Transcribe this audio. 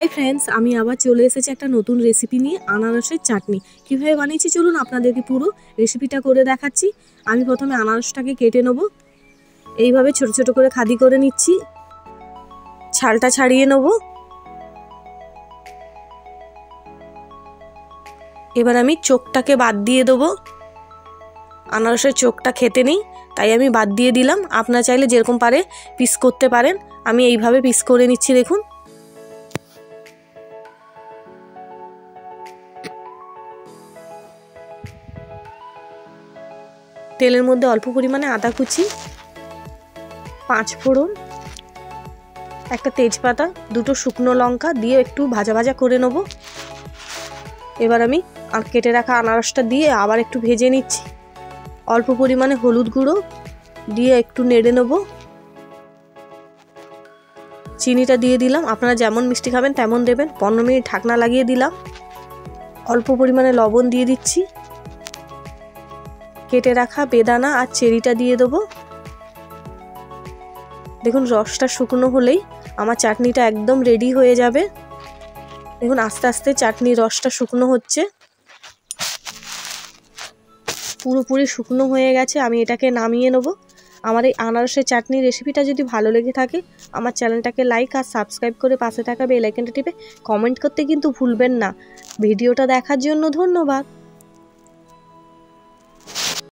Hi friends, আমি আবার চলে এসেছি একটা নতুন রেসিপি নিয়ে। আনারসের চাটনি কীভাবে বানিয়েছি চলুন আপনাদেরকে পুরো রেসিপিটা করে দেখাচ্ছি। আমি প্রথমে আনারসটাকে কেটে নেব, এইভাবে ছোট ছোট করে খাদি করে নিচ্ছি। ছালটা ছাড়িয়ে নেব। এবার আমি চোখটাকে বাদ দিয়ে দেবো। আনারসের চোখটা খেতে নেই, তাই আমি বাদ দিয়ে দিলাম। আপনারা চাইলে যেরকম পারে পিস করতে পারেন। আমি এইভাবে পিস করে নিচ্ছি, দেখুন। তেলের মধ্যে অল্প পরিমাণে আদা কুচি, 5 ফোড়ন, একটা তেজপাতা, 2টো শুকনো লঙ্কা দিয়ে একটু ভাজা ভাজা করে নেব। এবার আমি কেটে রাখা আনারসটা দিয়ে আবার একটু ভেজে নিচ্ছি। অল্প পরিমাণে হলুদ গুঁড়ো দিয়ে একটু নেড়ে নেব। চিনিটা দিয়ে দিলাম, আপনারা যেমন মিষ্টি খাবেন তেমন দেবেন। 15 মিনিট ঢাকনা লাগিয়ে দিলাম। অল্প পরিমাণে লবণ দিয়ে দিচ্ছি। কেটে রাখা বেদানা আর চেরিটা দিয়ে দেবো। দেখুন, রসটা শুকনো হলেই আমার চাটনিটা একদম রেডি হয়ে যাবে। দেখুন, আস্তে আস্তে চাটনির রসটা শুকনো হচ্ছে, পুরোপুরি শুকনো হয়ে গেছে। আমি এটাকে নামিয়ে নেব। আমার এই আনারসের চাটনির রেসিপিটা যদি ভালো লেগে থাকে, আমার চ্যানেলটাকে লাইক আর সাবস্ক্রাইব করে পাশে থাকা বেল আইকনটা টিপে কমেন্ট করতে কিন্তু ভুলবেন না। ভিডিওটা দেখার জন্য ধন্যবাদ।